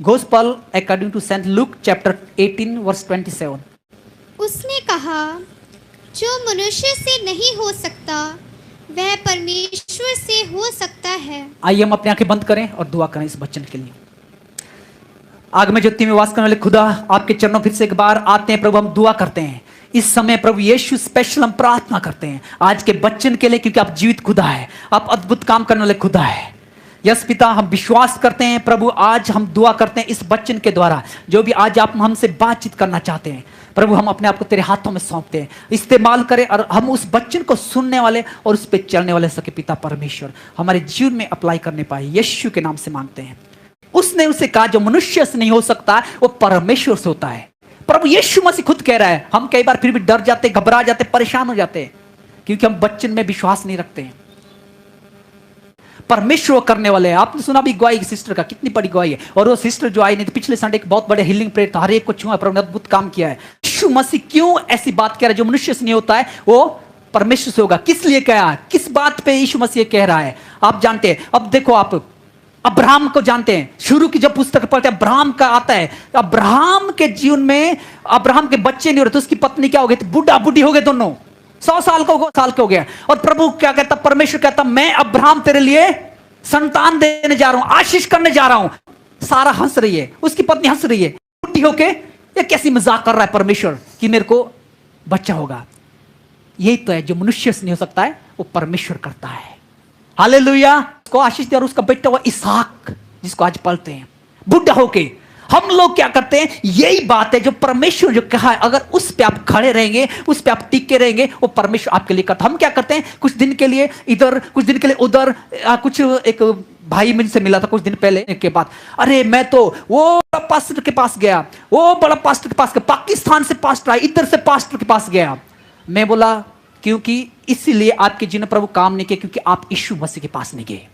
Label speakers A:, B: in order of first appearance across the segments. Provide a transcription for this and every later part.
A: Gospel according to Saint Luke chapter 18 verse 27.
B: उसने कहा, जो मनुष्य से नहीं हो सकता वह परमेश्वर से हो सकता है।
A: आइए हम अपनी आंखें बंद करें और दुआ करें इस वचन के लिए। आग में ज्योति में वास करने वाले खुदा, आपके चरणों फिर से एक बार आते हैं प्रभु, हम दुआ करते हैं इस समय प्रभु यीशु। स्पेशल हम प्रार्थना करते हैं आज के बच्चन के लिए, क्योंकि आप जीवित खुदा है, आप अद्भुत काम करने वाले खुदा है। यस पिता, हम विश्वास करते हैं प्रभु, आज हम दुआ करते हैं इस बच्चन के द्वारा जो भी आज आप हमसे बातचीत करना चाहते हैं प्रभु, हम अपने आप को तेरे हाथों में सौंपते हैं। इस्तेमाल करें और हम उस बच्चन को सुनने वाले और उस पर चलने वाले सके पिता परमेश्वर हमारे जीवन में अप्लाई करने पाए, यीशु के नाम से मांगते हैं। उसने उसे कहा, जो मनुष्य से नहीं हो सकता वो परमेश्वर से होता है। प्रभु यीशु मसीह खुद कह रहा है। हम कई बार फिर भी डर जाते, घबरा जाते, परेशान हो जाते हैं, क्योंकि हम बच्चन में विश्वास नहीं रखते हैं। परमेश्वर करने वाले हैं। आपने सुना भी गवाही सिस्टर का, कितनी बड़ी गवाही है। और वो सिस्टर जो आई नहीं, पिछले संडे एक बहुत बड़े हीलिंग प्रेयर था, हर एक को छुआ, प्रभु ने अद्भुत काम किया है। यीशु मसीह क्यों ऐसी बात कह रहा है, जो मनुष्य से नहीं होता है वो परमेश्वर से होगा। किस लिए कहा, किस बात पे यीशु मसीह कह रहा है, आप जानते हैं। अब देखो, आप अब्राहम को जानते हैं, शुरू की जब पुस्तक पढ़ते हैं अब्राहम का आता है, अब्राहम के जीवन में अब्राहम के बच्चे नहीं हो रहे तो उसकी पत्नी क्या हो गई, बूढ़ा बूढ़ी हो गए दोनों, 100 साल के हो गया। और प्रभु क्या कहता, परमेश्वर कहता, मैं अब्राहम तेरे लिए संतान देने जा रहा हूं, आशीष करने जा रहा हूं। सारा हंस रही है, उसकी पत्नी हंस रही है, बूढ़ी होके ये कैसी मजाक कर रहा है परमेश्वर कि मेरे को बच्चा होगा। यही तो है, जो मनुष्य से नहीं हो सकता है वो परमेश्वर करता है। हालेलुया, उसको आशीष दिया। और उसका बेटा हुआ इसहाक, जिसको आज पढ़ते हैं, बुढ़ा होके। हम लोग क्या करते हैं, यही बात है जो परमेश्वर जो कहा है, अगर उस पे आप खड़े रहेंगे, उस पे आप टिके रहेंगे, वो परमेश्वर आपके लिए करता। हम क्या करते हैं, कुछ दिन के लिए इधर, कुछ दिन के लिए उधर। कुछ एक भाई मुझसे मिला था कुछ दिन पहले के बाद, अरे मैं तो वो बड़ा पास्टर के पास गया, वो बड़ा पास्टर के पास गया, पाकिस्तान से पास्टर आया, इधर से पास्टर के पास गया। मैं बोला, क्योंकि इसीलिए आपके जीवन प्रभु काम नहीं किया, क्योंकि आप यीशु मसीह के पास नहीं गए।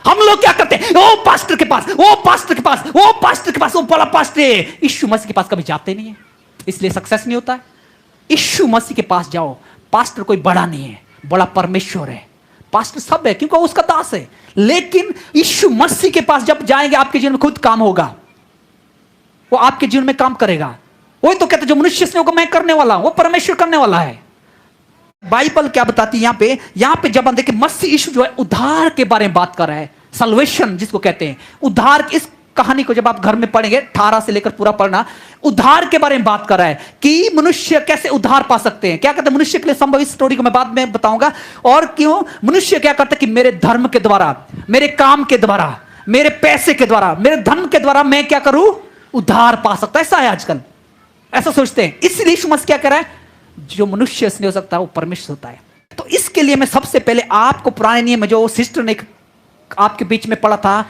A: हम लोग क्या करते हैं, वो पास्टर के पास, वो पास्टर के पास, वो पास्टर के पास, वो बड़ा पास्टर है। यीशु मसीह के पास कभी जाते नहीं है, इसलिए सक्सेस नहीं होता है। यीशु मसीह के पास जाओ। पास्टर कोई बड़ा नहीं है, बड़ा परमेश्वर है। पास्टर सब है क्योंकि वो उसका दास है, लेकिन यीशु मसीह के पास जब जाएंगे आपके जीवन में खुद काम होगा, वो आपके जीवन में काम करेगा। वही तो कहते, जो मनुष्य से होगा मैं करने वाला हूं, वो परमेश्वर करने वाला है। बाइबल क्या बताती है यहां पे जब हम देखें, मसीह यीशु जो है उद्धार के बारे में बात कर रहा है, सल्वेशन जिसको कहते हैं, उद्धार। इस कहानी को जब आप घर में पढ़ेंगे, 18 से लेकर पूरा पढ़ना, उद्धार के बारे में बात कर रहा है कि मनुष्य कैसे उद्धार पा सकते हैं। क्या कहते हैं, मनुष्य के लिए संभव, इस स्टोरी को मैं बाद में बताऊंगा। और क्यों मनुष्य क्या करता है कि मेरे धर्म के द्वारा, मेरे काम के द्वारा, मेरे पैसे के द्वारा, मेरे धन के द्वारा मैं क्या करूं, उद्धार पा सकता है। ऐसा है आजकल, ऐसा सोचते हैं। इसलिए यीशु मसीह क्या कह रहा है, जो मनुष्य से नहीं हो सकता वो परमेश्वर होता है। तो इसके लिए मैं सबसे पहले आपको पुराने नियम में जो सिस्टर ने आपके बीच में पढ़ा था,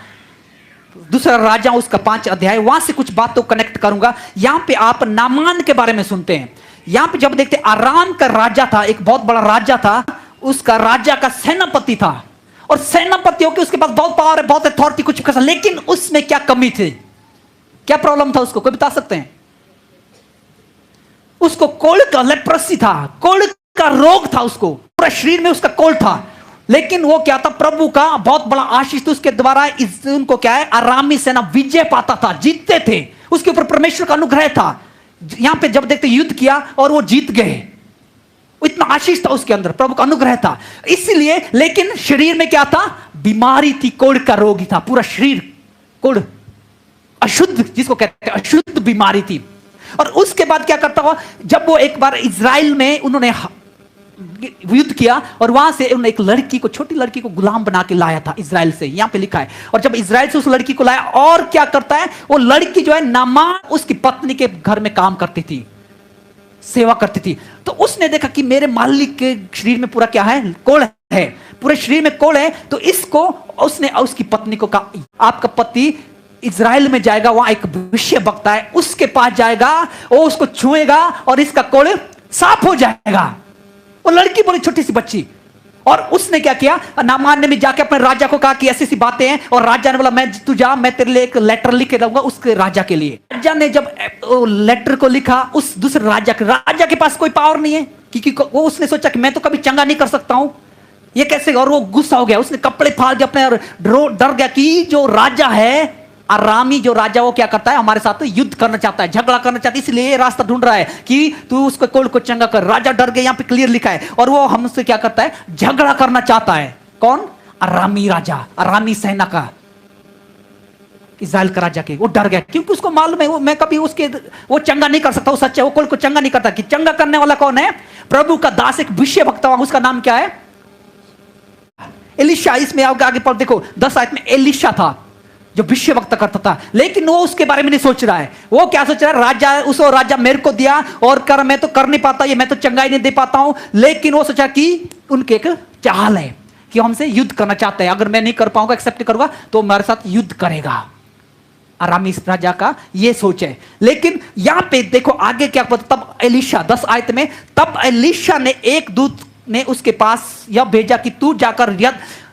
A: दूसरा राजा उसका 5 अध्याय, वहां से कुछ बात तो कनेक्ट करूंगा। यहां पे आप नामान के बारे में सुनते हैं। यहां पे जब देखते, आराम का राजा था, एक बहुत बड़ा राजा था, उसका राजा का सेनापति था, और सेनापति होकर उसके पास बहुत पावर है, बहुत अथॉरिटी, कुछ कैसा, लेकिन उसमें क्या कमी थी, क्या प्रॉब्लम था उसको, कोई बता सकते हैं? उसको कोढ़ का लेप्रोसी था, कोढ़ का रोग था, उसको पूरा शरीर में उसका कोढ़ था। लेकिन वो क्या था, प्रभु का बहुत बड़ा आशीष था उसके द्वारा। उनको क्या है, आरामी सेना विजय पाता था, जीतते थे, उसके ऊपर परमेश्वर का अनुग्रह था। यहां पे जब देखते युद्ध किया और वो जीत गए, इतना आशीष था उसके अंदर, प्रभु का अनुग्रह था। इसलिए, लेकिन शरीर में क्या था, बीमारी थी, कोढ़ का रोग ही था, पूरा शरीर कोढ़, अशुद्ध जिसको कहते हैं, अशुद्ध बीमारी थी। और उसके बाद क्या करता हुआ, जब वो एक बार इजराइल में उन्होंने युद्ध किया, और वहां से उन्होंने एक लड़की को, छोटी लड़की को गुलाम बना के लाया था इजराइल से, यहां पे लिखा है। और जब इजराइल से उस लड़की को लाया, और क्या करता है, वो लड़की जो है नामान उसकी पत्नी के घर में काम करती थी, सेवा करती थी। तो उसने देखा कि मेरे मालिक के शरीर में पूरा क्या है, कोढ़ है, पूरे शरीर में कोढ़ है। तो इसको उसने उसकी पत्नी को कहा, आपका पति इजराइल में जाएगा, वहां एक विषय वक्ता है, उसके पास जाएगा, वो उसको छुएगा और इसका कोढ़ साफ हो जाएगा। वो लड़की बोली, छोटी सी बच्ची। और उसने क्या किया, नामान ने भी जाके अपने राजा को कहा कि ऐसी सी बातें हैं, और राजा ने बोला, मैं तू जा, मैं तेरे लिए एक लेटर लिख के दूंगा उसके राजा के लिए। राजा ने जब लेटर को लिखा उस दूसरे राजा के पास कोई पावर नहीं है, क्योंकि वो उसने सोचा कि मैं तो कभी चंगा नहीं कर सकता हूं, ये कैसे। और वो गुस्सा हो गया, उसने कपड़े फाड़ दिए अपने, और डर गया कि जो राजा है अरामी जो राजा वो क्या करता है, हमारे साथ युद्ध करना चाहता है, झगड़ा करना चाहता है, इसलिए ये रास्ता ढूंढ रहा है कि तू उसको कोल को चंगा कर। राजा डर गए, यहां पे क्लियर लिखा है, और वो हमसे क्या करता है, झगड़ा करना चाहता है। कौन? अरामी राजा, अरामी सेना का, इज़राइल का राजा के। वो डर गया क्योंकि उसको मालूम है मैं कभी उसके वो चंगा नहीं कर सकता, वो सच्चा, वो कोल को चंगा नहीं करता। कि चंगा करने वाला कौन है? प्रभु का दास, एक विषय भक्त, उसका नाम क्या है? एलिशा। इसमें आगे पर देखो 10 आयत में एलिशा था जो विषय वक्त करता था, लेकिन वो उसके बारे में नहीं सोच रहा है। वो क्या सोच रहा है? राजा, उसको राजा मेरे को दिया और कर, मैं तो कर नहीं पाता, ये मैं तो चंगाई नहीं दे पाता हूं। लेकिन वो सोचा कि उनके एक चाल है कि हमसे युद्ध करना चाहते हैं, अगर मैं नहीं कर पाऊंगा, एक्सेप्ट करूंगा, तो हमारे साथ युद्ध करेगा। अरामी राजा का ये सोच है। लेकिन यहां पे देखो आगे क्या पता, तब एलिशा 10 आयत में, तब एलिशा ने एक दूत ने उसके पास यह भेजा कि तू जाकर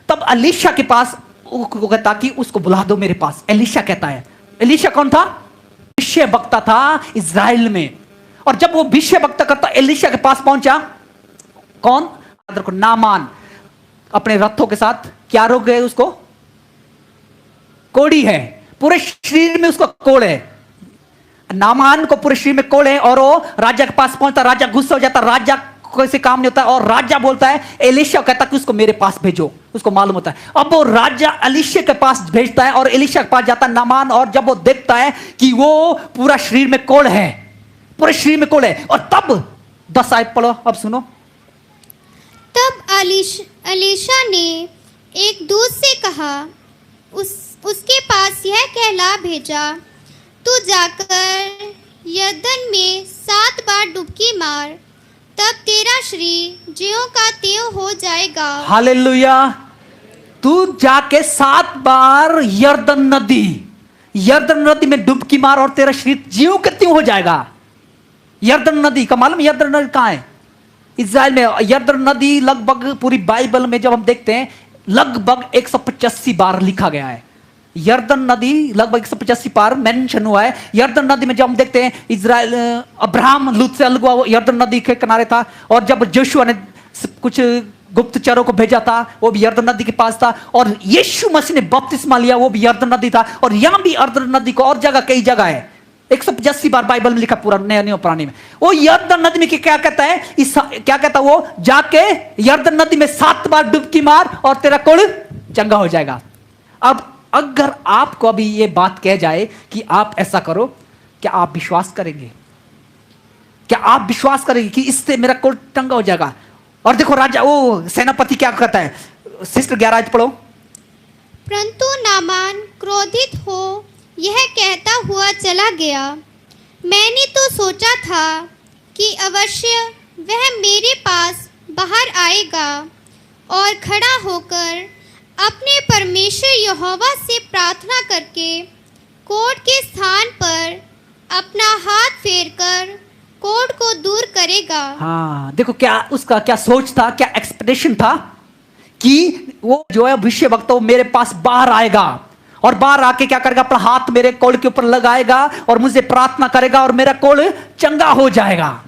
A: तब एलिशा के पास कहता कि उसको बुला दो मेरे पास। एलिशा कहता है, एलिशा कौन था? विषय वक्ता था इज़राइल में। और जब वो विषय वक्ता करता एलिशा के पास पहुंचा, कौन? नामान अपने रथों के साथ क्या रोक गए उसको? कोड़ी है, पूरे शरीर में उसको कोड़ है। नामान को पूरे शरीर में कोड़ है, और वो राजा के पास पहुंचता, राजा गुस्सा हो जाता, राजा कोई से काम नहीं होता, और राजा बोलता है, एलिशा कहता कि उसको मेरे पास भेजो, उसको मालूम होता है। अब वो राजा एलिशा के पास भेजता है और एलिशा के पास जाता है नामान, और जब वो देखता है कि वो पूरा शरीर में कोड़ है, पूरे शरीर में कोड़ है, और तब 10 आयत पढ़ो, अब सुनो।
B: तब एलिशा ने एक दूत से कहा, उसके पास यह कहला भेजा, तू जाकर यरदन में 7 बार डुबकी मार, तब तेरा शरीर ज्यों का त्यों हो जाएगा। हालेलुया।
A: तू जाके 7 बार यरदन नदी में डुबकी मार और तेरा शरीर ज्यों के त्यों हो जाएगा। यरदन नदी का मालूम? यरदन नदी कहां है? इज़राइल में। यरदन नदी लगभग पूरी बाइबल में जब हम देखते हैं, लगभग 185 बार लिखा गया है। यरदन नदी लगभग 185 बार मेंशन हुआ है। यरदन नदी में जब हम देखते हैं, इज़राइल, अब्राहम लूत से अलग हुआ, यरदन नदी के किनारे था, और जब जोशुआ ने कुछ गुप्तचरों को भेजा था, वो भी यरदन नदी के पास था, और यीशु मसीह ने बपतिस्मा लिया, वो भी यरदन नदी था। और यहां भी यरदन नदी को, और जगह कई जगह है, 185 बार बाइबल में लिखा, पूरा नया और पुरानी में। वो यरदन नदी में क्या कहता है? क्या कहता है वो? जाके यरदन नदी में 7 बार डुबकी मार और तेरा कोढ़ चंगा हो जाएगा। अब अगर आपको अभी ये बात कह जाए कि आप ऐसा करो, क्या आप विश्वास करेंगे? क्या आप विश्वास करेंगे कि इससे मेरा कोढ़ चंगा हो जाएगा? और देखो राजा, वो सेनापति क्या कहता है? सिस्टर 11 आयत पढ़ो।
B: परंतु नामान क्रोधित हो यह कहता हुआ चला गया, मैंने तो सोचा था कि अवश्य वह मेरे पास बाहर आएगा और खड़ा होकर अपने परमेश्वर यहोवा से प्रार्थना करके कोढ़ के स्थान पर अपना हाथ फेरकर कोढ़ को दूर करेगा।
A: हाँ, देखो क्या उसका क्या सोच था, क्या एक्सपेक्टेशन था कि वो जो है विषय वक्ता, वो मेरे पास बाहर आएगा और बाहर आके क्या करेगा? अपना हाथ मेरे कोढ़ के ऊपर लगाएगा और मुझे प्रार्थना करेगा और मेरा कोढ़ चंगा हो जाएगा।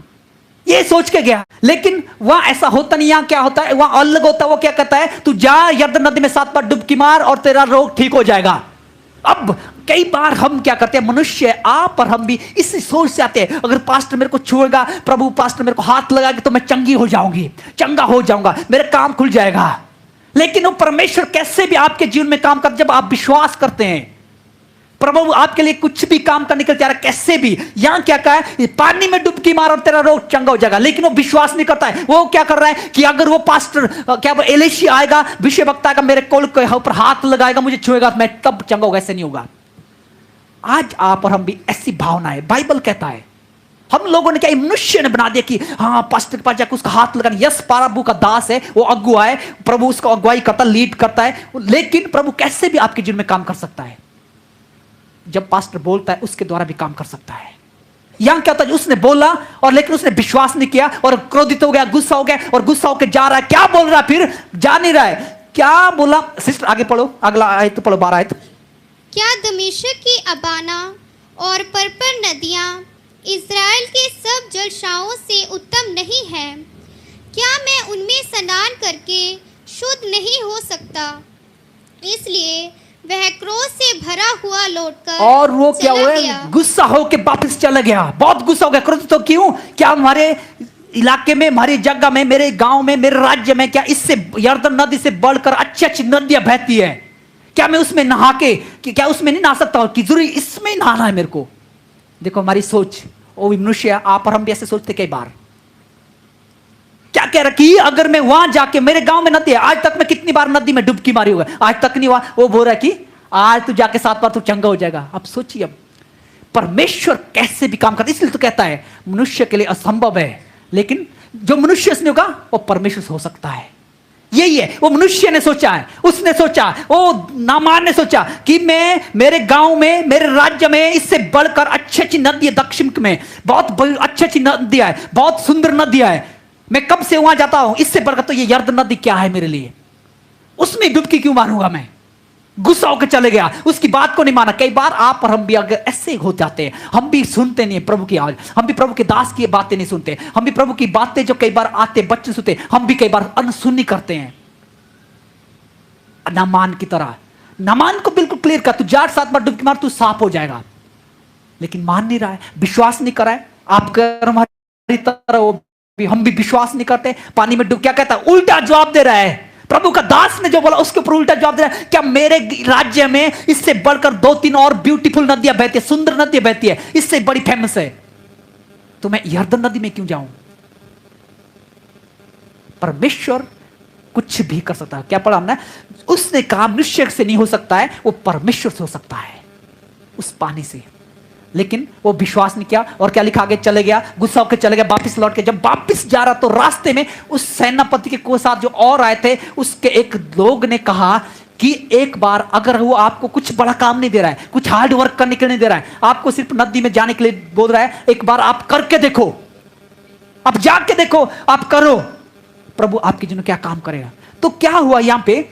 A: ये सोच के गया, लेकिन वहां ऐसा होता नहीं। यहां क्या होता है? वहां अलग होता है। वो क्या कहता है? तू जा यरदन नदी में 7 बार डुबकी मार और तेरा रोग ठीक हो जाएगा। अब कई बार हम क्या करते हैं, मनुष्य आप और हम भी इसी सोच से आते हैं, अगर पास्टर मेरे को छुएगा, प्रभु पास्टर मेरे को हाथ लगाएगा तो मैं चंगी हो जाऊंगी, चंगा हो जाऊंगा, मेरा काम खुल जाएगा। लेकिन वो परमेश्वर कैसे भी आपके जीवन में काम कर, जब आप विश्वास करते हैं, प्रभु आपके लिए कुछ भी काम करने के लिए तैयार है, कैसे भी। यहां क्या कहा है? पानी में डुबकी मार और तेरा रोग चंगा हो जाएगा। लेकिन वो विश्वास नहीं करता है। वो क्या कर रहा है कि अगर वो पास्टर क्या एलिशा आएगा, विषय वक्ता आएगा, मेरे कोल के ऊपर हाथ लगाएगा, मुझे छुएगा, मैं तब चंगा होगा, ऐसे नहीं होगा। आज आप और हम भी ऐसी भावना है। बाइबल कहता है, हम लोगों ने क्या, मनुष्य ने बना दिया कि हाँ पास्टर के पास जाकर उसका हाथ लगाना। यस, प्रभु का दास है, वो अगुआ है, प्रभु उसको अगुवाई करता, लीड करता है। लेकिन प्रभु कैसे भी आपके जीवन में काम कर सकता है। जब पास्टर बोलता है उसके द्वारा भी काम कर सकता है। यहां क्या होता है? उसने बोला और लेकिन उसने विश्वास नहीं किया और क्रोधित हो गया, गुस्सा हो गया, और गुस्सा होकर जा रहा है। क्या बोल रहा है? फिर जा नहीं रहा है। क्या बोला? सिस्टर आगे पढ़ो, अगला आयत पढ़ो, 12 आयत।
B: क्या दमिश्क की अबाना और पर्पर नदियां इज़राइल के सब जलशाओं से उत्तम नहीं है? क्या मैं उनमें स्नान करके शुद्ध नहीं हो सकता? इसलिए वह क्रोध से भरा हुआ लौटकर
A: और वो क्या
B: चला
A: हुआ,
B: गया।
A: गुस्सा होके वापस चला गया, बहुत गुस्सा हो गया। क्रोध तो क्यों, क्या हमारे इलाके में, हमारी जगह में, मेरे गांव में, मेरे राज्य में क्या इससे यर्दन नदी से बढ़कर अच्छी अच्छी नदियां बहती है? क्या मैं उसमें नहा के क्या उसमें नहीं नहा सकता हूं कि जरूरी इसमें ही नहाना है मेरे को? देखो हमारी सोच, वो मनुष्य, आप और हम भी ऐसे सोचते कई बार। क्या कह रहा कि अगर मैं वहां जाके, मेरे गांव में नदी है, आज तक मैं कितनी बार नदी में डुबकी मारी होगा, आज तक नहीं हुआ। वो बोल रहा है कि आज तू जाके 7 बार तू चंगा हो जाएगा। अब सोचिए, अब परमेश्वर कैसे भी काम करता है। इसलिए तो कहता है मनुष्य के लिए असंभव है, लेकिन जो मनुष्य से होगा वो परमेश्वर से हो सकता है। यही है, वो मनुष्य ने सोचा है, उसने सोचा, वो नामान ने सोचा कि मैं मेरे गांव में, मेरे राज्य में इससे बढ़कर अच्छी अच्छी नदी है, दक्षिण में बहुत अच्छी अच्छी नदियां है, बहुत सुंदर नदियां है, मैं कब से वहां जाता हूं, इससे बढ़कर तो ये यर्दन नदी क्या है मेरे लिए, उसमें डुबकी क्यों मारूंगा मैं? गुस्सा होकर चले गया, उसकी बात को नहीं माना। कई बार आप और हम भी अगर ऐसे हो जाते हैं, हम भी सुनते नहीं प्रभु की आवाज, हम भी प्रभु के दास की बातें नहीं सुनते, हम भी प्रभु की बातें जो कई बार आते बच्चे सुनते, हम भी कई बार अनसुनी करते हैं। नामान की तरह, नामान को बिल्कुल क्लियर कर, तू 7 बार डुबकी मार, तू साफ हो जाएगा, लेकिन मान नहीं रहा है, विश्वास नहीं कर रहा है। आप हमारी तरह वो भी, हम भी विश्वास नहीं करते, पानी में डूब, क्या कहता है, उल्टा जवाब दे रहा है। प्रभु का दास ने जो बोला उसके ऊपर उल्टा जवाब दे रहा है। क्या मेरे राज्य में इससे बढ़कर 2-3 और ब्यूटीफुल नदियां बहती है, सुंदर नदियां बहती है, इससे बड़ी फेमस है, तो मैं यर्दन नदी में क्यों जाऊं? परमेश्वर कुछ भी कर सकता है। क्या पढ़ा हमने? उसने कहा मनुष्य से नहीं हो सकता है, वो परमेश्वर से हो सकता है, उस पानी से। लेकिन वो विश्वास नहीं किया, और क्या लिखा, आगे चले गया, गुस्सा होकर चले गया, वापस लौट के जब वापस जा रहा तो रास्ते में उस सेनापति के साथ जो और आए थे, उसके एक लोग ने कहा कि एक बार अगर वो आपको कुछ बड़ा काम नहीं दे रहा है, कुछ हार्ड वर्क करने के लिए नहीं दे रहा है, आपको सिर्फ नदी में जाने के लिए बोल रहा है, एक बार आप करके देखो, आप जाके देखो, आप करो, प्रभु आपके जिन्होंने क्या काम करेगा। तो क्या हुआ यहां पे,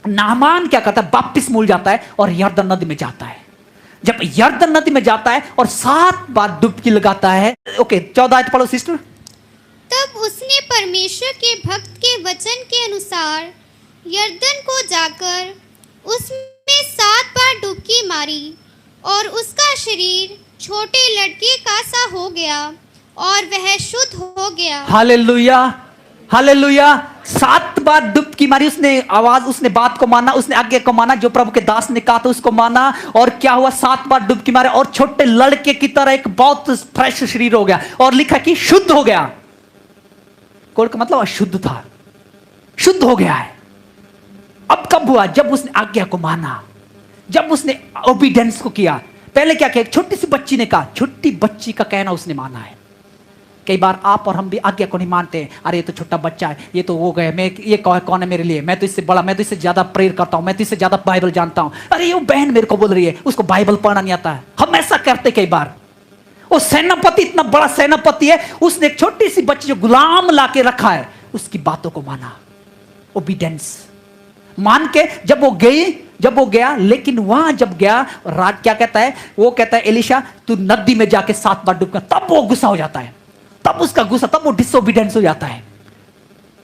A: नामान क्या करता है, वापिस मूल जाता है और यर्दन नदी में जाता है। जब यर्दन नदी में जाता है और 7 बार डुबकी लगाता है, ओके 14 आयत पढ़ो सिस्टर।
B: तब उसने परमेश्वर के भक्त के वचन के अनुसार यर्दन को जाकर उसमें 7 बार डुबकी मारी, और उसका शरीर छोटे लड़के का सा हो गया और वह शुद्ध हो गया।
A: Hallelujah, hallelujah. 7 बार डुबकी मारी, उसने आवाज, उसने बात को माना, उसने आज्ञा को माना, जो प्रभु के दास ने कहा था उसको माना, और क्या हुआ, 7 बार डुबकी मारे और छोटे लड़के की तरह एक बहुत फ्रेश शरीर हो गया, और लिखा कि शुद्ध हो गया। कोड का मतलब अशुद्ध था, शुद्ध हो गया है। अब कब हुआ? जब उसने आज्ञा को माना, जब उसने ओबीडियंस को किया। पहले क्या किया, छोटी सी बच्ची ने कहा, छोटी बच्ची का कहना उसने माना है। कई बार आप और हम भी आज्ञा को नहीं मानते हैं, अरे ये तो छोटा बच्चा है, ये तो वो गए, मैं ये कौन है मेरे लिए, मैं तो इससे बड़ा, मैं तो इससे ज्यादा प्रेयर करता हूं, मैं तो इससे ज्यादा बाइबल जानता हूं, अरे ये बहन मेरे को बोल रही है, उसको बाइबल पढ़ना नहीं आता है। हम ऐसा करते कई बार। वो सेनापति इतना बड़ा सेनापति है, उसने एक छोटी सी बच्ची जो गुलाम लाके रखा है, उसकी बातों को माना, ओबीडियंस मान के जब वो गया, लेकिन वहां जब गया, राज क्या कहता है, वो कहता है एलिशा तू नदी में जाके 7 बार डूबकर, तब वो गुस्सा हो जाता है, तब उसका गुस्सा, तब वो डिसोबीडियंस हो जाता है।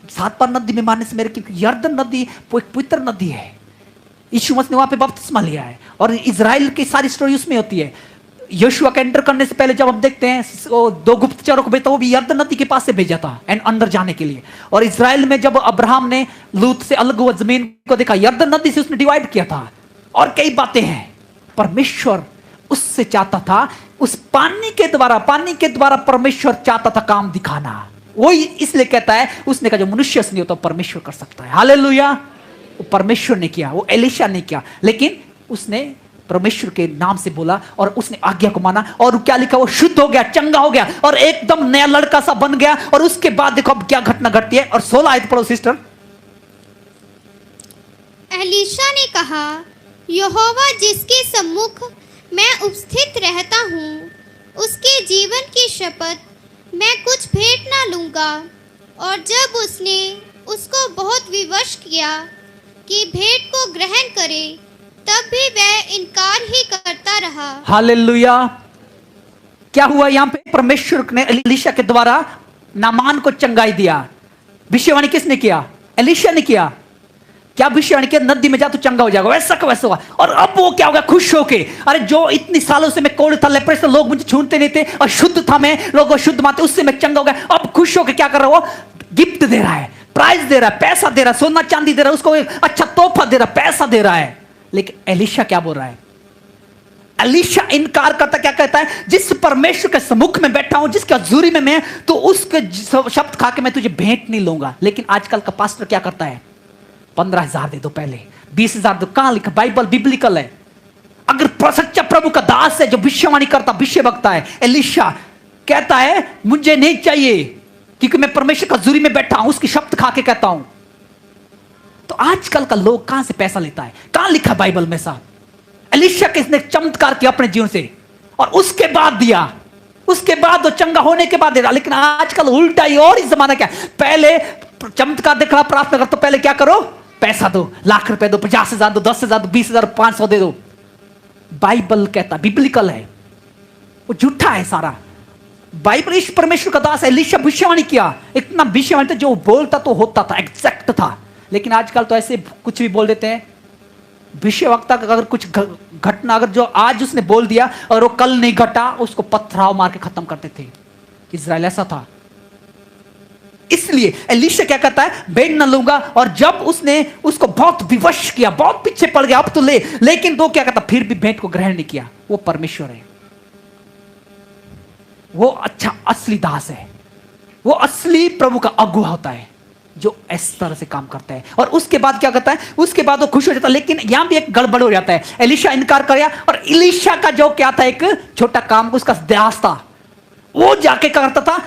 A: 7 बार नदी में मारने से मेरे की यर्दन नदी वो एक पवित्र नदी है, यीशु मसीह ने वहां पे बपतिस्मा लिया है, और इजराइल की सारी स्टोरी उसमें होती है। यहोशुआ के एंटर करने से पहले जब हम देखते हैं, वो 2 गुप्तचरों को भेजा, वो भी यर्दन नदी के पास से भेजा था एंड अंदर जाने के लिए। और इजराइल में जब अब्राहम ने लूत से अलग हुआ जमीन को देखा, यर्दन नदी से उसने डिवाइड किया था, और कई बातें हैं। परमेश्वर उससे चाहता था, उस पानी के द्वारा परमेश्वर चाहता था काम दिखाना। वही इसलिए कहता है, उसने कहा जो मनुष्य से नहीं होता परमेश्वर कर सकता है। हालेलुया। वो परमेश्वर ने किया, वो एलीशा ने किया, लेकिन उसने परमेश्वर के नाम से बोला और उसने आज्ञा को माना, और क्या लिखा, वो शुद्ध हो गया, चंगा हो गया, और एकदम नया लड़का सा बन गया। और उसके बाद देखो अब क्या घटना घटती है। और 16 आयत पढ़ो सिस्टर।
B: एलीशा ने कहा, यहोवा जिसके सम्मुख मैं उपस्थित रहता हूँ, उसके जीवन की शपथ मैं कुछ भेंट ना लूंगा। और जब उसने उसको बहुत विवश किया कि भेंट को ग्रहण करे, तब भी वह इनकार ही करता रहा।
A: हालेलुया। क्या हुआ यहां पे? परमेश्वर ने एलीशा के द्वारा नामान को चंगाई दिया। भविष्यवाणी किसने किया? एलीशा ने किया। क्या भविष्यवाणी किया, नदी में जा तो चंगा हो जाएगा, वैसा का वैसा हुआ। और अब वो क्या होगा, खुश होके, अरे जो इतनी सालों से मैं कोढ़ था, लेप्रेस था, लोग मुझे छूते नहीं थे, और शुद्ध था मैं, लोग शुद्ध मानते, उससे मैं चंगा हो गया। अब खुश होके क्या कर रहा है, वो गिफ्ट दे रहा है, प्राइज दे रहा है, पैसा दे रहा है, सोना चांदी दे रहा है, उसको अच्छा तोहफा दे रहा है, पैसा दे रहा है। लेकिन एलीशा क्या बोल रहा है, एलीशा इनकार करता, क्या कहता है, जिस परमेश्वर के सम्मुख में बैठा हूं, जिसकी हजूरी में मैं, तो उसके शब्द खा के मैं तुझे भेंट नहीं लूंगा। लेकिन आजकल का पास्टर क्या करता है, 15,000 दे दो, पहले 20,000 दो। कहां लिखा, बाइबल बिब्लिकल है। अगर सच्चा प्रभु का दास है जो भविष्यवाणी करता, भविष्य वक्ता है, एलीशा कहता है मुझे नहीं चाहिए, क्योंकि मैं परमेश्वर का हजूरी में बैठा हूं, उसकी शब्द खा के कहता हूं। तो आजकल का लोग कहां से पैसा लेता है, कहां लिखा बाइबल में साहब, एलीशा के इसने चमत्कार किया अपने जीवन से, और उसके बाद दिया, उसके बाद वो चंगा होने के बाद दे रहा। लेकिन आजकल उल्टा ही, और इस जमाना क्या, पहले चमत्कार देखना, प्रार्थना कर, तो पहले क्या करो, पैसा दो, लाख रुपए दो, 50,000 दो, 10,000 दो, 20,000, 500 दे दो। बाइबल कहता, बिब्लिकल है, वो झूठा है सारा। बाइबल, इस परमेश्वर का दास एलीशा भविष्यवाणी किया, इतना भविष्यवाणी था, जो बोलता तो होता था, एग्जैक्ट था। लेकिन आजकल तो ऐसे कुछ भी बोल देते हैं। भविष्यवक्ता का अगर कुछ घटना, अगर जो आज उसने बोल दिया और वो कल नहीं घटा, उसको पथराव मार के खत्म करते थे। इज़राइल ऐसा था। इसलिए एलीशा क्या कहता है, भेंट न लूंगा। और जब उसने उसको बहुत विवश किया, बहुत पीछे पड़ गया, अब तो ले, लेकिन वो क्या कहता, फिर भी भेंट को ग्रहण नहीं किया। वो परमेश्वर है, वो अच्छा असली दास है, वो असली प्रभु का अगुआ होता है, जो इस तरह से काम करता है। और उसके बाद क्या करता है, उसके बाद वो खुश हो जाता है। लेकिन यहां भी एक गड़बड़ हो जाता है, एलीशा इनकार कर गया, और एलीशा का जो क्या था, एक छोटा काम, उसका दास था, वो जाके करता था,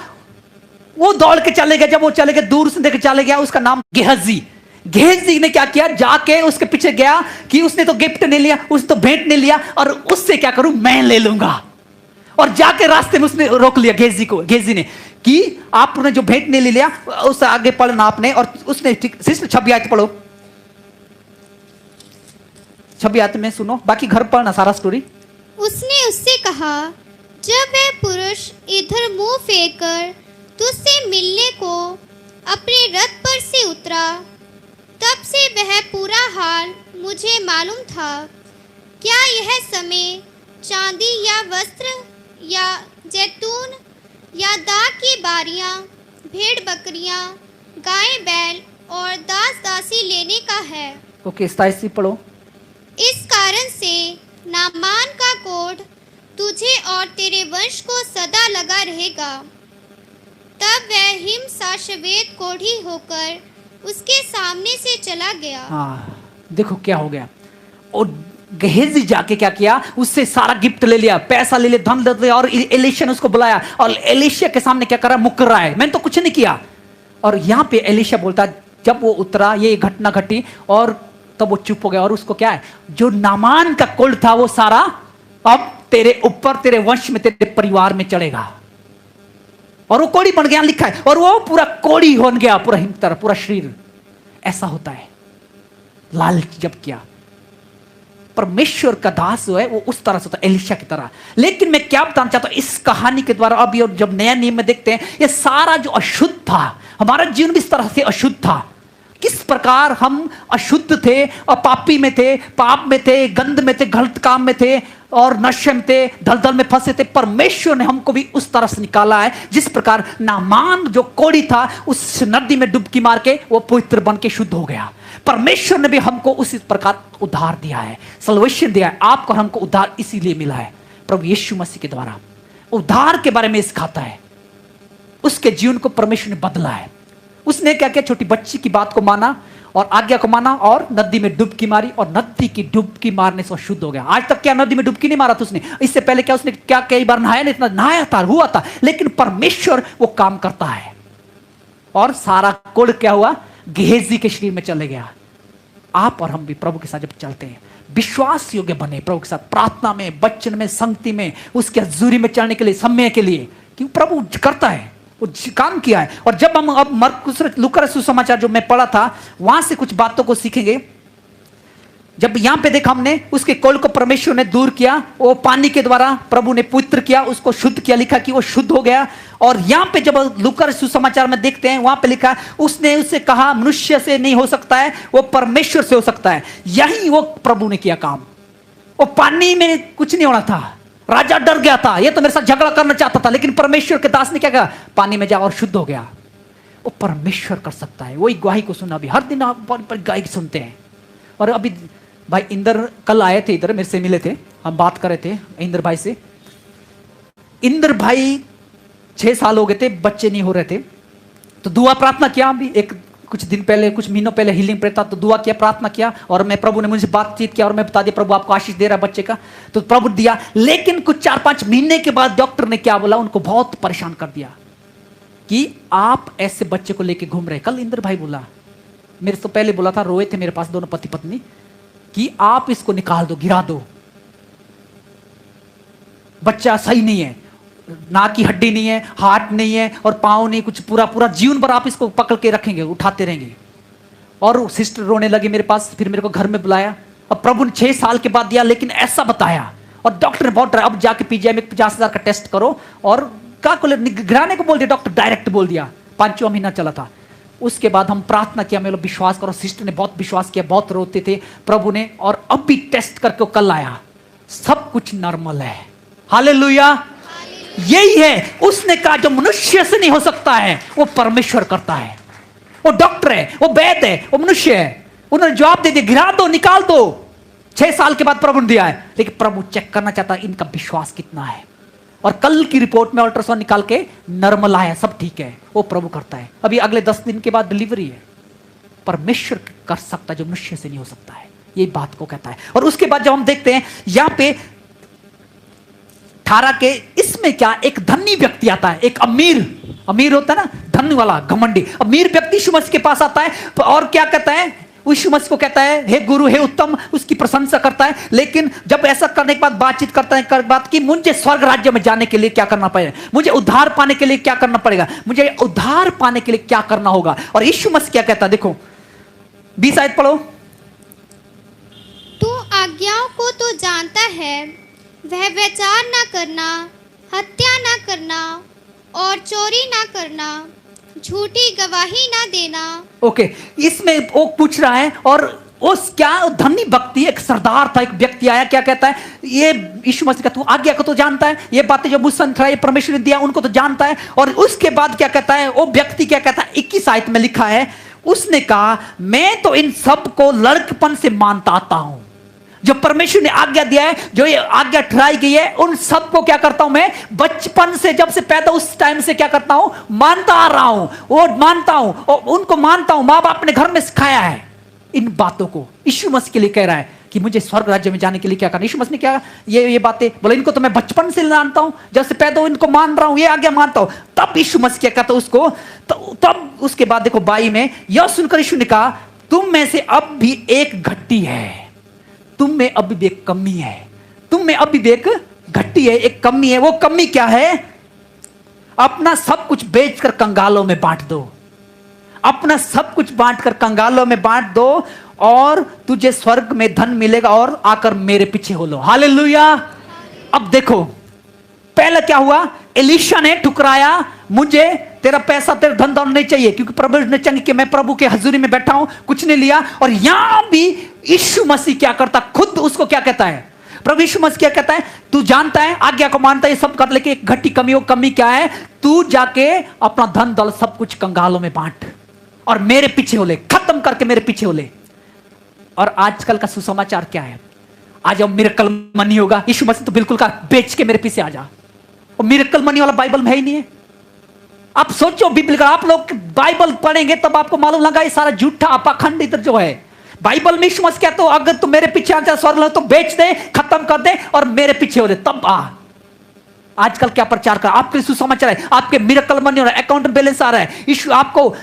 A: वो दौड़ के चले गए। जब वो चले गए, दूर से देख चले गया, उसका नाम गेहजी। गेहजी ने क्या किया, जाके उसके पीछे गया कि उसने तो गिफ्ट नहीं लिया, उसने तो भेंट नहीं लिया, और उससे क्या करूं, मैं ले लूंगा। और जाके रास्ते में उसने रोक लिया गेहजी को, गेहजी ने, कि आपने जो भेंट नहीं ले लिया, उससे आगे पढ़ना आपने। और उसने, सिस्टर 26 आयत पढ़ो, 26 आयत में सुनो, बाकी घर पढ़ना सारा स्टोरी।
B: उसने उससे कहा, जब वह पुरुष इधर मुंह फेर कर तुझसे मिलने को अपने रथ पर से उतरा, तब से वह पूरा हाल मुझे मालूम था। क्या यह समय चांदी या वस्त्र या जैतून या दाख की बारियां, भेड़ बकरियां, गाय बैल और दास दासी लेने का है?
A: ओके, 27 पढ़ो।
B: इस कारण से नामान का कोढ़ तुझे और तेरे वंश को सदा लगा रहेगा। तब वह हिम सा श्वेत कोढ़ी होकर उसके सामने से चला गया।
A: हाँ, देखो क्या हो गया। और गेहजी जाके क्या किया, उससे सारा गिफ्ट ले लिया, पैसा ले लिया, धन ले लिया, और एलीशा ने उसको बुलाया, और एलीशा के सामने क्या कर रहा है, मुकर रहा है, मैंने तो कुछ नहीं किया। और यहाँ पे एलीशा बोलता, जब वो उतरा, ये घटना घटी, और तब वो चुप हो गया। और उसको क्या है, जो नामान का कुल था, वो सारा अब तेरे ऊपर, तेरे वंश में, तेरे परिवार में चढ़ेगा। और वो कोड़ी बन गया, लिखा है, और वो पूरा कोड़ी हो गया, पूरा हिम तरह, पूरा शरीर। ऐसा होता है लालच जब किया। परमेश्वर का दास जो है वो उस तरह से होता है, एलीशा की तरह। लेकिन मैं क्या बताना चाहता हूं इस कहानी के द्वारा, अभी और जब नया नियम में देखते हैं, ये सारा जो अशुद्ध था, हमारा जीवन भी इस तरह से अशुद्ध था। किस प्रकार हम अशुद्ध थे और पापी में थे, पाप में थे, गंद में थे, गलत काम में थे, और नशे में थे, दलदल में फंसे थे। परमेश्वर ने हमको भी उस तरह से निकाला है, जिस प्रकार नामान जो कोड़ी था, उस नदी में डुबकी मार के वो पवित्र बन के शुद्ध हो गया। परमेश्वर ने भी हमको उसी प्रकार उद्धार दिया है, सल्वेशन दिया है। आपको हमको उद्धार इसीलिए मिला है, प्रभु यीशु मसीह के द्वारा। उद्धार के बारे में सिखाता है, उसके जीवन को परमेश्वर ने बदला है। उसने क्या किया, छोटी बच्ची की बात को माना और आज्ञा को माना, और नदी में डुबकी मारी, और नदी की डुबकी मारने से शुद्ध हो गया। आज तक क्या नदी में डुबकी नहीं मारा था उसने, इससे पहले क्या उसने क्या कई बार नहाया नहीं, इतना नहाया था, हुआ था। लेकिन परमेश्वर वो काम करता है, और सारा कुल क्या हुआ, गेहजी के शरीर में चले गया। आप और हम भी प्रभु के साथ जब चलते हैं, विश्वास योग्य बने प्रभु के साथ, प्रार्थना में, वचन में, संगति में, उसके हजूरी में चलने के लिए, समय के लिए, क्योंकि प्रभु करता है, वो काम किया है। और जब हम अब लूका सुसमाचार जो मैं पढ़ा था, वहां से कुछ बातों को सीखेंगे। जब यहां पे देखा हमने, उसके कोल को परमेश्वर ने दूर किया, वो पानी के द्वारा प्रभु ने पवित्र किया, उसको शुद्ध किया, लिखा कि वो शुद्ध हो गया। और यहां पे जब लूका सुसमाचार में देखते हैं, वहां पे लिखा उसने उससे कहा मनुष्य से नहीं हो सकता है, वो परमेश्वर से हो सकता है। यही वो प्रभु ने किया काम। वो पानी में कुछ नहीं होना था, राजा डर गया था, ये तो मेरे साथ झगड़ा करना चाहता था, लेकिन परमेश्वर के दास ने क्या कहा, पानी में जा और शुद्ध हो गया। वो परमेश्वर कर सकता है। वही गवाही को सुना, अभी हर दिन आप गवाही सुनते हैं। और अभी भाई इंद्र कल आए थे, इधर मेरे से मिले थे, हम बात कर रहे थे इंद्र भाई से। इंद्र भाई 6 साल हो गए थे, बच्चे नहीं हो रहे थे, तो दुआ प्रार्थना किया। अभी कुछ दिन पहले, कुछ महीनों पहले हीलिंग प्रेयर था, तो दुआ किया, प्रार्थना किया, और मैं प्रभु ने मुझे बातचीत किया और मैं बता दिया प्रभु आपको आशीष दे रहा है बच्चे का, तो प्रभु दिया। लेकिन कुछ 4-5 महीने के बाद डॉक्टर ने क्या बोला, उनको बहुत परेशान कर दिया कि आप ऐसे बच्चे को लेके घूम रहे। कल इंद्र भाई बोला, मेरे से तो पहले बोला था, रोए थे मेरे पास दोनों पति पत्नी, कि आप इसको निकाल दो, गिरा दो, बच्चा सही नहीं है, नाक की हड्डी नहीं है, हार्ट नहीं है और पांव नहीं, कुछ पूरा पूरा जीवन भर आप इसको पकड़ के रखेंगे, उठाते रहेंगे। और सिस्टर रोने लगी मेरे पास, फिर मेरे को घर में बुलाया। अब प्रभु ने 6 साल के बाद दिया, लेकिन ऐसा बताया, और डॉक्टर ने बहुत डरा, अब जाके पीजीआई में 50,000 का टेस्ट करो, और क्या गिराने को बोल दिया डॉक्टर, डायरेक्ट बोल दिया। 5वां महीना चला था। उसके बाद हम प्रार्थना किया, मेरे विश्वास करो, सिस्टर ने बहुत विश्वास किया, बहुत रोते थे प्रभु ने, और अब भी टेस्ट करके कल आया, सब कुछ नॉर्मल है। हालेलुया। यही है, उसने कहा जो मनुष्य से नहीं हो सकता है वो परमेश्वर करता है। वो डॉक्टर है, वो वैद्य है, वो मनुष्य है। उन्होंने जवाब दे दिया, गिरा दो, निकाल दो। 6 साल के बाद प्रभु ने दिया है, लेकिन प्रभु चेक करना चाहता है इनका विश्वास कितना है। और कल की रिपोर्ट में अल्ट्रासाउंड निकाल के नॉर्मल आया, सब ठीक है। वो प्रभु करता है। अभी अगले 10 दिन के बाद डिलीवरी है। परमेश्वर कर सकता है जो मनुष्य से नहीं हो सकता है, ये बात को कहता है। और उसके बाद जब हम देखते हैं यहां पे 18 के, इसमें क्या, एक धनी व्यक्ति आता है, एक अमीर होता है ना, धन वाला, घमंडी अमीर व्यक्ति यीशु मसीह के पास आता है, और क्या कहता है, यीशु मसीह को कहता है हे गुरु, हे उत्तम, उसकी प्रशंसा करता है। लेकिन जब ऐसा करने के बाद बातचीत करता है, बात की मुझे स्वर्ग राज्य में जाने के लिए क्या करना पड़ेगा, मुझे उद्धार पाने के लिए क्या करना पड़ेगा, मुझे उद्धार पाने के लिए क्या करना होगा। और यीशु मसीह क्या कहता है, देखो 20 आयत पढ़ो।
B: तू आज्ञाओं को तो जानता है, वह व्यभिचार ना करना, हत्या ना करना और चोरी ना करना, झूठी गवाही ना देना। ओके, इसमें वो पूछ रहा है, और उस क्या धनी व्यक्ति, एक सरदार था, एक व्यक्ति आया, क्या कहता है, ये यीशु मसीह का तू आज्ञा को तो जानता है, ये बातें जो मुझसे ये परमेश्वर ने दिया उनको तो जानता है। और उसके बाद क्या कहता है वो व्यक्ति, क्या कहता है, 21 आयत में लिखा है, उसने कहा मैं तो इन सब को लड़कपन से मानता आता हूं। जो परमेश्वर ने आज्ञा दिया है, जो ये आज्ञा ठहराई गई है, उन सबको क्या करता हूं मैं, बचपन से, जब से पैदा उस टाइम से क्या करता हूं, मानता आ रहा हूं, वो मानता हूं, और उनको मानता हूं। माँ बाप ने घर में सिखाया है इन बातों को। यीशु मसीह के लिए कह रहा है कि मुझे स्वर्ग राज्य में जाने के लिए क्या करना। यीशु मसीह ने क्या ये बातें बोले, इनको तो मैं बचपन से जानता हूं, जब से पैदा इनको मान रहा हूं, ये आज्ञा मानता हूं। तब यीशु मसीह क्या कहता उसको, तब उसके बाद देखो 22 में, यह सुनकर यीशु ने कहा तुम में से अब भी एक घट्टी है, तुम में अभी भी एक कमी है, तुम में अभी भी एक घट्टी है, एक कमी है। वो कमी क्या है, अपना सब कुछ बेचकर कंगालों में बांट दो, अपना सब कुछ बांटकर कंगालों में बांट दो, और तुझे स्वर्ग में धन मिलेगा, और आकर मेरे पीछे हो लो। हालेलुया। अब देखो पहले क्या हुआ, एलीशा ने ठुकराया, मुझे तेरा पैसा, तेरा धन दौलत नहीं चाहिए, क्योंकि प्रभु ने चंग के मैं प्रभु के हजूरी में बैठा हूं, कुछ नहीं लिया। और यहां भी यीशु मसीह क्या करता, खुद उसको क्या कहता है, प्रभु यीशु मसीह क्या कहता है, तू जानता है, आज्ञा को मानता है, सब कर, लेकिन एक घटी कमी, वो कमी क्या है, तू जाके अपना धन दौलत सब कुछ कंगालों में बांट और मेरे पीछे हो ले, खत्म करके मेरे पीछे हो ले। और आजकल का सुसमाचार क्या है, आज अब मिरेकल मनी होगा, यीशु मसीह तो बिल्कुल कहा बेच के मेरे पीछे आ जा। और मिरेकल मनी वाला बाइबल में है ही नहीं है। आप सोचो, बिब्लिकल आप लोग बाइबल पढ़ेंगे तब आपको मालूम लगा ये सारा झूठा पाखंड इधर जो है। बाइबल में यीशु मसीह कहते हो अगर तू मेरे पीछे आ जा स्वर्ग तो बेच दे, खत्म कर दे और मेरे पीछे हो दे, तब आ। आजकल क्या प्रचार कर, आपके सुसमाचार है, आपके मिरेकल मनी हो रहा है, अकाउंट बैलेंस आ रहा है, यीशु आपको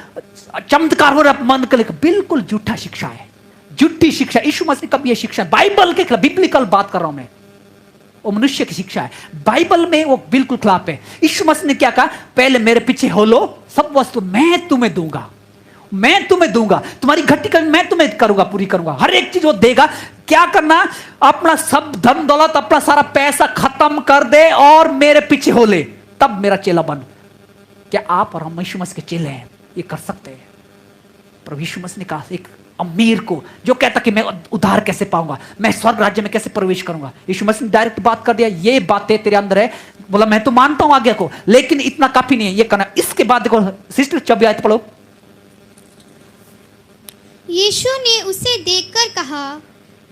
B: चमत्कार हो रहा है, मन के, बिल्कुल झूठा शिक्षा है, झूठी शिक्षा। यीशु मसीह कभी ये शिक्षा, बाइबल के खिलाफ, बिब्लिकल बात कर रहा हूं मैं, वो मनुष्य की शिक्षा है, बाइबल में वो बिल्कुल खिलाफ है। यीशु मसीह ने क्या कहा, पहले मेरे पीछे हो लो, सब वस्तु मैं तुम्हें दूंगा,
A: मैं तुम्हें दूंगा, तुम्हारी घटी कमी मैं तुम्हें करूंगा, पूरी करूंगा, हर एक चीज वो देगा। क्या करना? अपना सब धन दौलत, अपना सारा पैसा खत्म कर दे और मेरे पीछे हो ले, तब मेरा चेला बन। क्या आप और हम यीशु मसीह के चेले हैं? ये कर सकते हैं? प्रभु यीशु मसीह ने कहा एक अमीर को जो कहता कि मैं उद्धार कैसे पाऊंगा, मैं स्वर्ग राज्य में कैसे प्रवेश करूंगा, यीशु मसीह ने डायरेक्ट बात कर दिया, ये बातें तेरे अंदर है। बोला मैं तो मानता हूं आज्ञा को, लेकिन इतना काफी नहीं है, ये करना। इसके बाद देखो सिस्टर 24 आयत पढ़ो।
B: यीशु ने उसे देखकर कहा,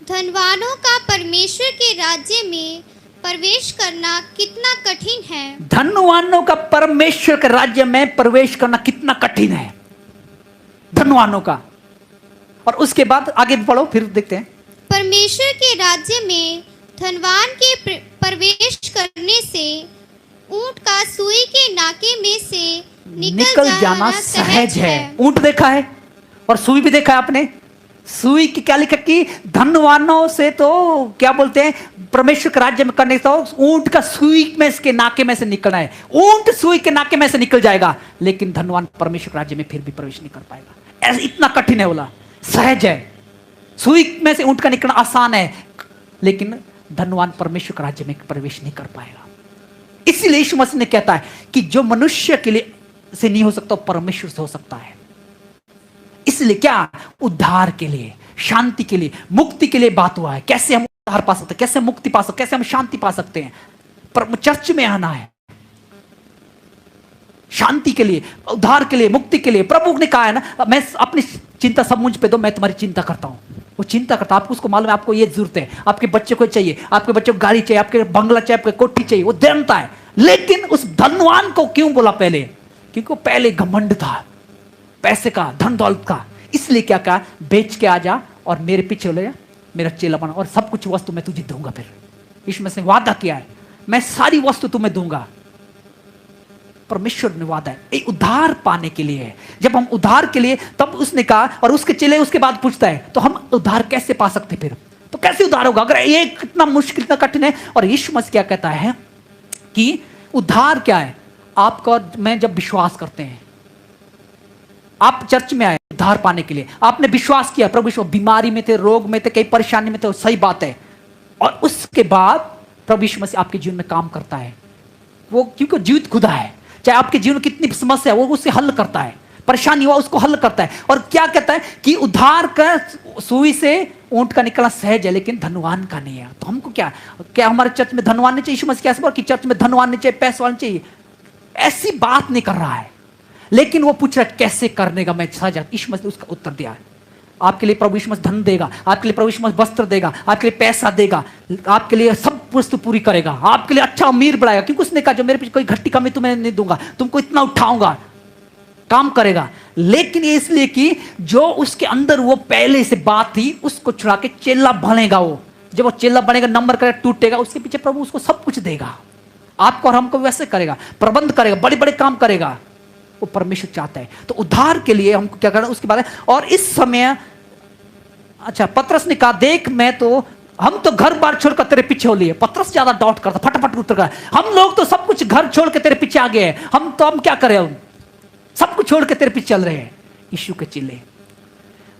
B: धनवानों का परमेश्वर के राज्य में प्रवेश करना कितना कठिन है।
A: धनवानों का परमेश्वर के राज्य में प्रवेश करना कितना कठिन है, धनवानों का। और उसके बाद आगे भी पढ़ो, फिर देखते हैं।
B: परमेश्वर के राज्य में धनवान के प्रवेश करने से ऊंट का सुई के नाके में से निकल जाना सहज है।
A: ऊंट देखा है और सुई भी देखा है आपने। सुई की क्या लिखा कि धनवानों से तो क्या बोलते हैं, परमेश्वर के राज्य में करने तो ऊंट का सुई में के नाके में से निकलना है। ऊंट सुई के नाके में से निकल जाएगा, लेकिन धनवान परमेश्वर के राज्य में फिर भी प्रवेश नहीं कर पाएगा। ऐसा इतना कठिन है, बोला सहज है। सुई में से ऊंट का निकलना आसान है, लेकिन धनवान परमेश्वर के राज्य में प्रवेश नहीं कर पाएगा। इसीलिए यीशु मसीह ने कहता है कि जो मनुष्य के लिए से नहीं हो सकता परमेश्वर से हो सकता है। इसलिए क्या, उद्धार के लिए, शांति के लिए, मुक्ति के लिए बात हुआ है। कैसे हम उद्धार पा सकते हैं, कैसे मुक्ति पा सकते हैं, कैसे हम शांति पा सकते हैं। पर चर्च में आना है शांति के लिए, उद्धार के लिए, मुक्ति के लिए। प्रभु ने कहा है ना, मैं अपनी चिंता सब मुझ पे दो, मैं तुम्हारी चिंता करता हूं। वो चिंता करता, आपको उसको मालूम है, आपको ये जरूरत है, आपके बच्चे को चाहिए, आपके बच्चे को गाड़ी चाहिए, आपके बंगला चाहिए, आपको कोठी चाहिए, वो जानता है। लेकिन उस धनवान को क्यों बोला पहले? क्योंकि वो पहले घमंड था, पैसे का, धन दौलत का। इसलिए क्या कहा, बेच के आ जा और मेरे पीछे ले जा, मेरा चेला बना, और सब कुछ वस्तु मैं तुझे दूंगा। फिर यीशु मसीह ने वादा किया है, मैं सारी वस्तु तुम्हें दूंगा। परमेश्वर ने वादा है, ये उद्धार पाने के लिए है। जब हम उद्धार के लिए, तब उसने कहा, और उसके चेले उसके बाद पूछता है, तो हम उद्धार कैसे पा सकते? फिर तो कैसे उद्धार होगा अगर ये कितना मुश्किल, इतना कठिन है? और यीशु मसीह क्या कहता है कि उद्धार क्या है? आपका और मैं जब विश्वास करते हैं, आप चर्च में आए उद्धार पाने के लिए, आपने विश्वास किया, प्रभु यीशु बीमारी में थे, रोग में थे, कई परेशानी में थे, सही बात है। और उसके बाद प्रभु यीशु मसीह आपके जीवन में काम करता है। वो क्योंकि जीवित खुदा है, चाहे आपके जीवन में कितनी समस्या है वो उसे हल करता है, परेशानी हुआ उसको हल करता है। और क्या कहता है कि उद्धार का सुई से ऊंट का निकलना सहज है, लेकिन धनवान का नहीं है। तो हमको क्या, क्या हमारे चर्च में धनवान नहीं चाहिए? यीशु मसीह कैसे बोला कि चर्च में धनवान नहीं चाहिए, पैसे वाले चाहिए? ऐसी बात नहीं कर रहा है, लेकिन वो पूछ रहा है कैसे करने का मैं सहज। यीशु मसीह ने उसका उत्तर दिया है, आपके लिए प्रभु यीशु मसीह धन देगा, आपके लिए प्रभु यीशु मसीह वस्त्र देगा, आपके लिए पैसा देगा, आपके लिए सब वस्तु पूरी करेगा, आपके लिए अच्छा अमीर बढ़ाएगा। क्योंकि उसने कहा जो मेरे पीछे कोई घटी कमी तुम्हें नहीं दूंगा, तुमको इतना उठाऊंगा, काम करेगा। लेकिन ये इसलिए कि जो उसके अंदर वो पहले से बात थी, उसको छुड़ा के चेला बनेगा। वो जब वो चेला बनेगा, नंबर करेगा, टूटेगा, उसके पीछे प्रभु उसको सब कुछ देगा, आपको और हमको वैसे करेगा, प्रबंध करेगा, बड़े बड़े काम करेगा। वो परमेश्वर चाहता है। तो उद्धार के लिए हमको क्या करना, उसके बाद है। और इस समय अच्छा, पतरस ने कहा देख मैं तो, हम तो घर बार छोड़कर तेरे पीछे हो लिए। पतरस ज्यादा डाउट करता, फटाफट उत्तर कर, हम लोग तो सब कुछ घर छोड़ के तेरे पीछे आ गए हैं, हम क्या करें, हम सब कुछ छोड़ के तेरे पीछे चल रहे हैं। यीशु के चेले,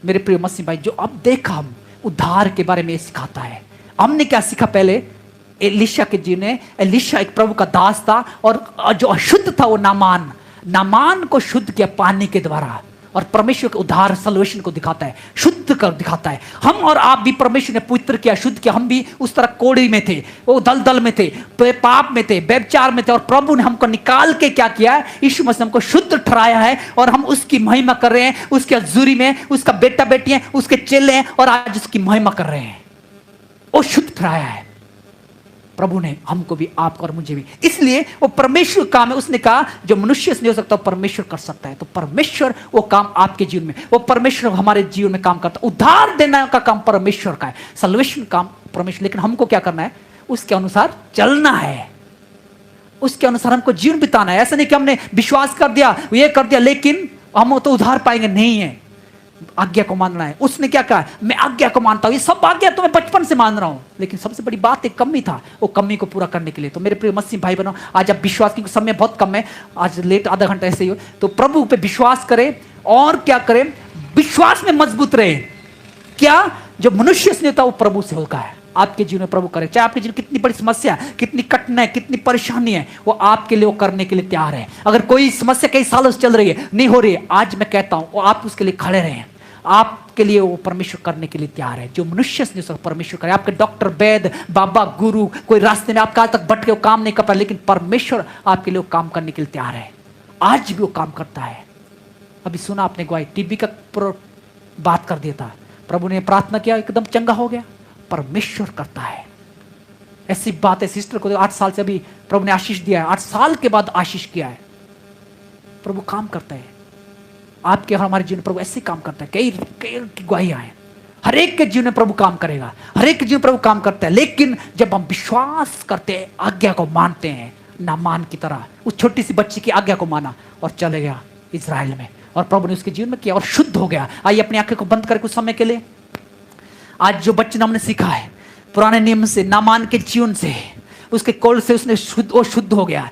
A: मेरे प्रिय मसीह भाई, जो अब देखा हम उद्धार के बारे में सिखाता है। हमने क्या सीखा पहले? एलीशा के जी ने, एलीशा एक प्रभु का दास था, और जो अशुद्ध था वो नामान को शुद्ध किया पानी के द्वारा। और परमेश्वर के उद्धार सल्वेशन को दिखाता है, शुद्ध कर दिखाता है। हम और आप भी परमेश्वर ने पवित्र किया, शुद्ध किया। हम भी उस तरह कोड़ी में थे, वो दलदल में थे, पाप में थे, व्यभिचार में थे, और प्रभु ने हमको निकाल के क्या किया? यीशु मसीह हमको शुद्ध ठहराया है, और हम उसकी महिमा कर रहे हैं। उसके हजूरी में उसका बेटा बेटी है, उसके चेले हैं, और आज उसकी महिमा कर रहे हैं। वो शुद्ध ठहराया है प्रभु ने हमको भी, आपको और मुझे भी। इसलिए वो परमेश्वर काम है। उसने कहा जो मनुष्य से नहीं हो सकता परमेश्वर कर सकता है। तो परमेश्वर वो काम आपके जीवन में, वो परमेश्वर हमारे जीवन में काम करता है। उद्धार देना का काम परमेश्वर का है, सल्वेशन काम परमेश्वर। लेकिन हमको क्या करना है? उसके अनुसार चलना है, उसके अनुसार हमको जीवन बिताना है। ऐसा नहीं कि हमने विश्वास कर दिया, ये कर दिया, लेकिन हम तो उद्धार पाएंगे, नहीं है। आज्ञा को मानना है। उसने क्या कहा, मैं आज्ञा को मानता हूं, ये सब आज्ञा तो मैं बचपन से मान रहा हूं, लेकिन सबसे बड़ी बात एक कमी था, वो कमी को पूरा करने के लिए। तो मेरे प्रिय मसीह भाई बहनों, आज आप विश्वास की समय बहुत कम है, आज लेट आधा घंटा ऐसे ही हो, तो प्रभु पे विश्वास करें और क्या करें, विश्वास में मजबूत रहे। क्या जो मनुष्य से नहीं होता वो प्रभु से होता है। आपके जीवन में प्रभु करे, चाहे आपके जीवन कितनी बड़ी समस्या, कितनी कठिनाई, कितनी परेशानी है, वो आपके लिए वो करने के लिए तैयार है। अगर कोई समस्या कई सालों से चल रही है, नहीं हो रही है, आज मैं कहता हूं वो आप उसके लिए खड़े रहें, आपके लिए वो परमेश्वर करने के लिए तैयार है। जो मनुष्य से नहीं परमेश्वर करे। आपके डॉक्टर, वैद्य, बाबा, गुरु कोई रास्ते में आपका आज तक भटके वो काम नहीं कर पाए, लेकिन परमेश्वर आपके लिए वो काम करने के लिए तैयार है। आज भी वो काम करता है। अभी सुना आपने गवाही, टीबी का बात कर दिया था, प्रभु ने प्रार्थना किया, एकदम चंगा हो गया। परमेश्वर करता है। ऐसी बात है, सिस्टर को 8 साल से अभी प्रभु ने आशीष दिया है, 8 साल के बाद आशीष किया है। प्रभु काम करता है आपके और हमारे जीवन। प्रभु ऐसे काम करता है। कई की गवाहियां हैं, हर एक के जीवन में प्रभु काम करेगा, हर एक के जीवन में प्रभु काम करता है। लेकिन जब हम विश्वास करते हैं, आज्ञा को मानते हैं, नामान की तरह उस छोटी सी बच्ची की आज्ञा को माना और चले गया इजराइल में, और प्रभु ने उसके जीवन में किया और शुद्ध हो गया। आइए अपनी आंखें को बंद करके कुछ समय के लिए, आज जो बच्चे हमने सीखा है पुराने नियम से, नामान के जीवन से, उसके कोल से उसने शुद्ध हो गया।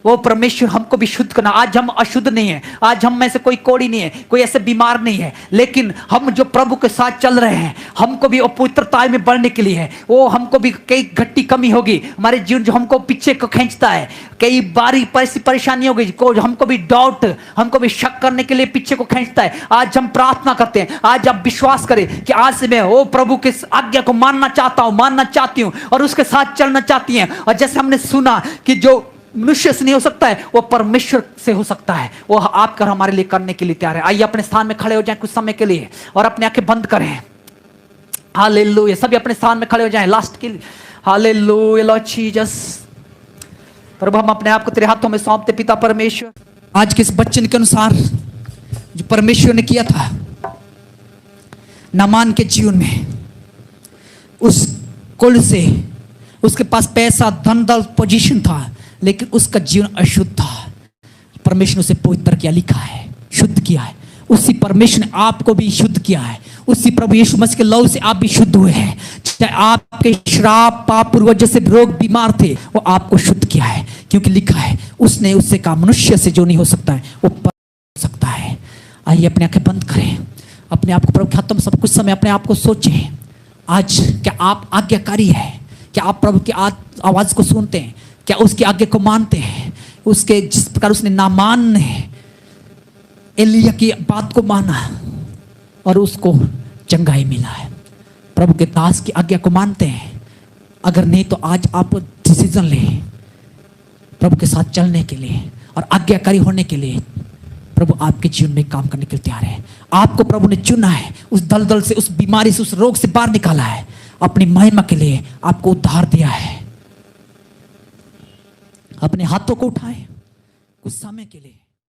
A: वो परमेश्वर हमको भी शुद्ध करना। आज हम अशुद्ध नहीं है, आज हम में से कोई कोड़ी नहीं है, कोई ऐसे बीमार नहीं है, लेकिन हम जो प्रभु के साथ चल रहे हैं, हमको भी पवित्रता में बढ़ने के लिए है। वो हमको भी कई घट्टी कमी होगी हमारे जीवन, जो हमको पीछे को खींचता है, कई बारी परेशानी होगी, हमको भी डाउट, हमको भी शक करने के लिए पीछे को खींचता है। आज हम प्रार्थना करते हैं, आज आप विश्वास करें कि आज से मैं वो प्रभु के आज्ञा को मानना चाहता हूं, मानना चाहती हूं और उसके साथ चलना चाहती हैं। और जैसे हमने सुना कि जो मनुष्य से नहीं हो सकता है वो परमेश्वर से हो सकता है, वो आपका हमारे लिए करने के लिए तैयार है। आइए अपने स्थान में खड़े हो जाएं कुछ समय के लिए और अपने आंखें बंद करें। हालेलुया, सभी अपने स्थान में खड़े हो जाएं लास्ट के लिए। Hallelujah Lord Jesus. प्रभु हम अपने आप को तेरे हाथों में सौंपते पिता परमेश्वर। आज के इस वचन के अनुसार जो परमेश्वर ने किया था नामान के जीवन में, उस कुल से उसके पास पैसा, धन दौलत, पोजीशन था, लेकिन उसका जीवन अशुद्ध था। परमेश्वर ने उसे पवित्र किया, लिखा है, शुद्ध किया है। उसी परमेश्वर ने आपको भी शुद्ध किया है। उसी प्रभु यीशु मसीह के लहू से आप भी शुद्ध हुए हैं। चाहे आपके श्राप, पाप, पूर्वज जैसे रोग, बीमार थे, वो आपको शुद्ध किया है, क्योंकि लिखा है उसने उससे कहा मनुष्य से जो नहीं हो सकता है वो हो सकता है। आइए अपने आंखें बंद करें, अपने आप को प्रभु के हाथों में सब कुछ समय अपने आप को सोचें। आज क्या आप आज्ञाकारी है? क्या आप प्रभु की आवाज को सुनते हैं? क्या उसकी आज्ञा को मानते हैं? उसके जिस प्रकार उसने नामान ने एलिया की बात को माना और उसको चंगाई मिला है। प्रभु के दास की आज्ञा को मानते हैं? अगर नहीं तो आज आप डिसीजन लें प्रभु के साथ चलने के लिए और आज्ञाकारी होने के लिए। प्रभु आपके जीवन में काम करने के लिए तैयार है। आपको प्रभु ने चुना है, उस दलदल से, उस बीमारी से, उस रोग से बाहर निकाला है, अपनी महिमा के लिए आपको उद्धार दिया है। अपने हाथों को उठाएं कुछ समय के लिए।